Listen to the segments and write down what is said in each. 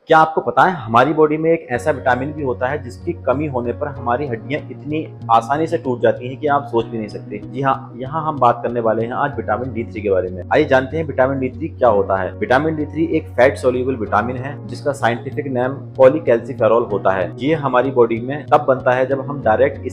क्या आपको पता है हमारी बॉडी में एक ऐसा विटामिन भी होता है जिसकी कमी होने पर हमारी हड्डियां इतनी आसानी से टूट जाती हैं कि आप सोच भी नहीं सकते। जी हाँ, यहाँ हम बात करने वाले हैं आज विटामिन D3 के बारे में। आइए जानते हैं विटामिन D3 क्या होता है। विटामिन D3 एक फैट सोल्यूबल विटामिन है जिसका साइंटिफिक नाम पॉलीकैल्सिफेरॉल होता है। ये हमारी बॉडी में तब बनता है जब हम डायरेक्ट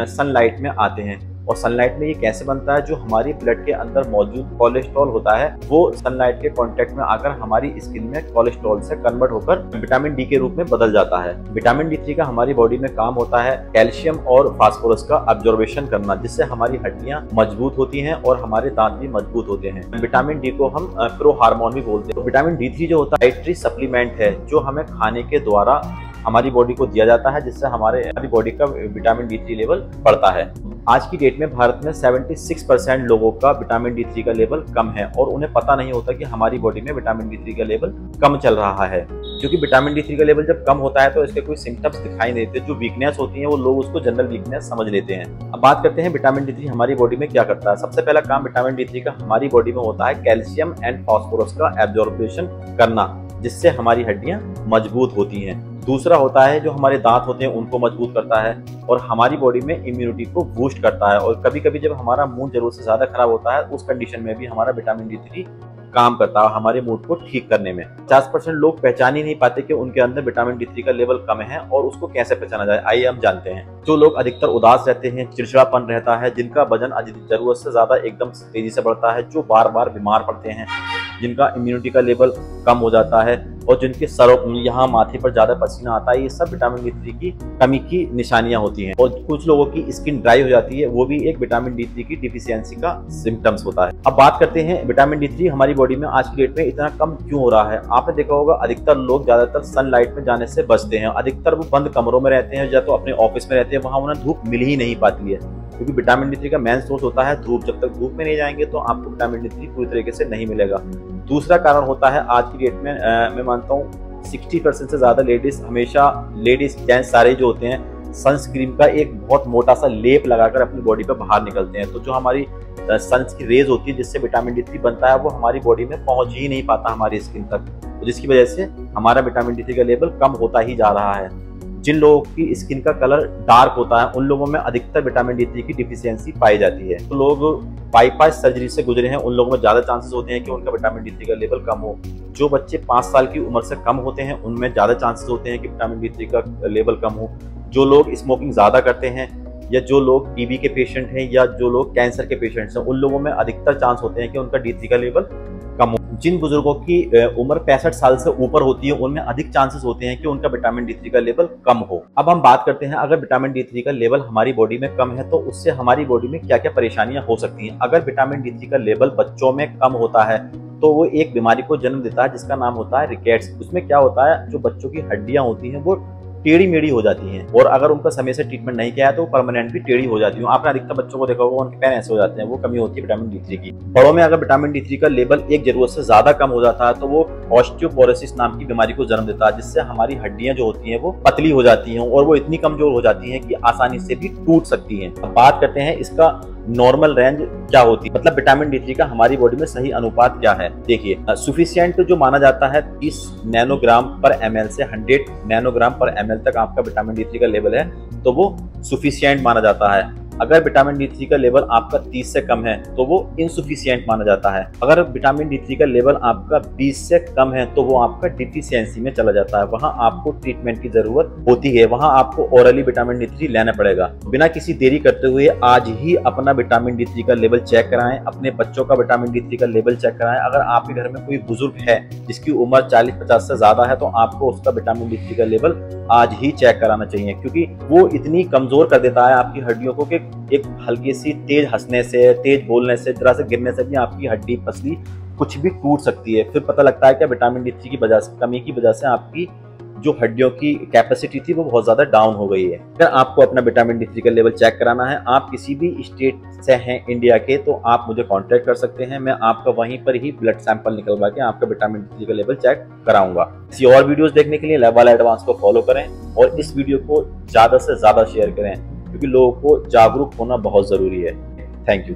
सनलाइट में आते हैं। और सनलाइट में ये कैसे बनता है, जो हमारी ब्लड के अंदर मौजूद कोलेस्ट्रॉल होता है वो सनलाइट के कांटेक्ट में आकर हमारी स्किन में कोलेस्ट्रॉल से कन्वर्ट होकर विटामिन डी के रूप में बदल जाता है। विटामिन D3 का हमारी बॉडी में काम होता है कैल्शियम और फास्फोरस का अब्जॉर्बेशन करना, जिससे हमारी हड्डियां मजबूत होती हैं और हमारे दांत भी मजबूत होते हैं। विटामिन डी को हम प्रो हार्मोन भी बोलते हैं। विटामिन D3 जो होता है डाइटरी सप्लीमेंट है जो हमें खाने के द्वारा हमारी बॉडी को दिया जाता है, जिससे हमारी बॉडी का विटामिन D3 लेवल बढ़ता है। आज की डेट में भारत में 76% लोगों का विटामिन D3 का लेवल कम है और उन्हें पता नहीं होता कि हमारी बॉडी में विटामिन D3 का लेवल कम चल रहा है। क्योंकि विटामिन D3 का लेवल जब कम होता है तो इसके कोई सिम्टम्स दिखाई नहीं देते। जो वीकनेस होती है वो लोग उसको जनरल वीकनेस समझ लेते हैं। अब बात करते हैं विटामिन D3 हमारी बॉडी में क्या करता है। सबसे पहला काम विटामिन D3 का हमारी बॉडी में होता है कैल्शियम एंड फास्फोरस का एब्जॉर्प्शन करना, जिससे हमारी हड्डियां मजबूत होती हैं। दूसरा होता है जो हमारे दांत होते हैं उनको मजबूत करता है और हमारी बॉडी में इम्यूनिटी को बूस्ट करता है। और कभी कभी जब हमारा मूड जरूरत से ज्यादा खराब होता है उस कंडीशन में भी हमारा विटामिन D3 काम करता है हमारे मूड को ठीक करने में। 50% लोग पहचान ही नहीं पाते कि उनके अंदर विटामिन D3 का लेवल कम है और उसको कैसे पहचाना जाए, आइए हम जानते हैं। जो लोग अधिकतर उदास रहते हैं, चिड़चिड़ापन रहता है, जिनका वजन जरूरत से ज्यादा एकदम तेजी से बढ़ता है, जो बार बार बीमार पड़ते हैं, जिनका इम्यूनिटी का लेवल कम हो जाता है और जिनके सरों यहाँ माथे पर ज्यादा पसीना आता है, ये सब विटामिन D3 की कमी की निशानियां होती हैं। और कुछ लोगों की स्किन ड्राई हो जाती है, वो भी एक विटामिन D3 की डिफिशियंसी का सिम्टम्स होता है। अब बात करते हैं विटामिन D3 हमारी बॉडी में आज की डेट में इतना कम क्यों हो रहा है। आपने देखा होगा अधिकतर लोग ज्यादातर सनलाइट में जाने से बचते हैं। अधिकतर वो बंद कमरों में रहते हैं या तो अपने ऑफिस में रहते हैं, वहां उन्हें धूप मिल ही नहीं पाती है। क्योंकि विटामिन D3 का मेन सोर्स होता है धूप। जब तक धूप में नहीं जाएंगे तो आपको विटामिन D3 पूरी तरीके से नहीं मिलेगा। दूसरा कारण होता है आज की डेट में मैं मानता हूँ 60% से ज्यादा लेडीज जेंट्स सारे जो होते हैं सनस्क्रीन का एक बहुत मोटा सा लेप लगाकर अपनी बॉडी पे बाहर निकलते हैं। तो जो हमारी सन की रेज होती है जिससे विटामिन D3 बनता है वो हमारी बॉडी में पहुंच ही नहीं पाता हमारी स्किन तक, तो जिसकी वजह से हमारा विटामिन D3 का लेवल कम होता ही जा रहा है। जिन लोगों की स्किन का कलर डार्क होता है उन लोगों में अधिकतर विटामिन D3 की डिफिशियंसी पाई जाती है। तो लोग बाईपास सर्जरी से गुजरे हैं उन लोगों में ज्यादा चांसेस होते हैं कि उनका विटामिन D3 का लेवल कम हो। जो बच्चे 5 साल की उम्र से कम होते हैं उनमें ज्यादा चांसेस होते हैं कि विटामिन D3 का लेवल कम हो। जो लोग स्मोकिंग ज्यादा करते हैं या जो लोग टीबी के पेशेंट हैं या जो लोग कैंसर के पेशेंट्स हैं उन लोगों में अधिकतर चांस होते हैं कि उनका D3 का लेवल कम हो। जिन बुजुर्गों की उम्र 65 साल से ऊपर होती है उनमें अधिक चांसेस होते हैं कि उनका विटामिन D3 का लेवल कम हो। अब हम बात करते हैं अगर विटामिन D3 का लेवल हमारी बॉडी में कम है तो उससे हमारी बॉडी में क्या क्या परेशानियां हो सकती हैं। अगर विटामिन D3 का लेवल बच्चों में कम होता है तो वो एक बीमारी को जन्म देता है जिसका नाम होता है रिकेट्स। उसमें क्या होता है, जो बच्चों की हड्डियां होती हैं वो टेढ़ी मेढ़ी हो जाती हैं और अगर उनका समय से ट्रीटमेंट नहीं किया है तो परमानेंटली टेढ़ी हो जाती है। आपने अधिकतर बच्चों को देखा होगा उनके पैर ऐसे हो जाते हैं, वो कमी होती है विटामिन D3 की। बड़ों में अगर विटामिन D3 का लेवल एक जरूरत से ज्यादा कम हो जाता है तो वो ऑस्टियोपोरोसिस नाम की बीमारी को जन्म देता है, जिससे हमारी हड्डियां जो होती हैं वो पतली हो जाती हैं और वो इतनी कमजोर हो जाती हैं कि आसानी से भी टूट सकती हैं। अब बात करते हैं इसका नॉर्मल रेंज क्या होती है, मतलब विटामिन D3 का हमारी बॉडी में सही अनुपात क्या है। देखिए सुफिशिएंट जो माना जाता है 30 नैनोग्राम पर ml से 100 नैनोग्राम पर ml तक आपका विटामिन D3 का लेवल है तो वो सुफिशिएंट माना जाता है। अगर विटामिन D3 का लेवल आपका 30 से कम है तो वो इनसुफिशिएंट माना जाता है। अगर विटामिन D3 का लेवल आपका 20 से कम है तो वो आपका डिफिशियंसी में चला जाता है। वहां आपको ट्रीटमेंट की जरूरत होती है, वहां आपको ओरली विटामिन D3 लेना पड़ेगा। बिना किसी देरी करते हुए आज ही अपना विटामिन D3 का लेवल चेक कराएं, अपने बच्चों का विटामिन D3 का लेवल चेक कराएं। अगर आपके घर में कोई बुजुर्ग है जिसकी उम्र 40-50 से ज्यादा है तो आपको उसका विटामिन D3 का लेवल आज ही चेक कराना चाहिए, क्योंकि वो इतनी कमजोर कर देता है आपकी हड्डियों को कि एक हल्की सी तेज हंसने से, तेज बोलने से, जरा से गिरने से भी आपकी हड्डी पसली कुछ भी टूट सकती है। फिर पता लगता है कि विटामिन D3 की वजह से, कमी की वजह से आपकी जो हड्डियों की कैपेसिटी थी वो बहुत ज्यादा डाउन हो गई है। अगर आपको अपना विटामिन D3 का लेवल चेक कराना है, आप किसी भी स्टेट से हैं इंडिया के, तो आप मुझे कांटेक्ट कर सकते हैं। मैं आपका वहीं पर ही ब्लड सैंपल निकलवा के आपका विटामिन D3 का लेवल चेक कराऊंगा। इसी और वीडियोस देखने के लिए लैब वाला एडवांस को फॉलो करें और इस वीडियो को ज्यादा से ज्यादा शेयर करें, क्योंकि लोगों को जागरूक होना बहुत जरूरी है। Thank you.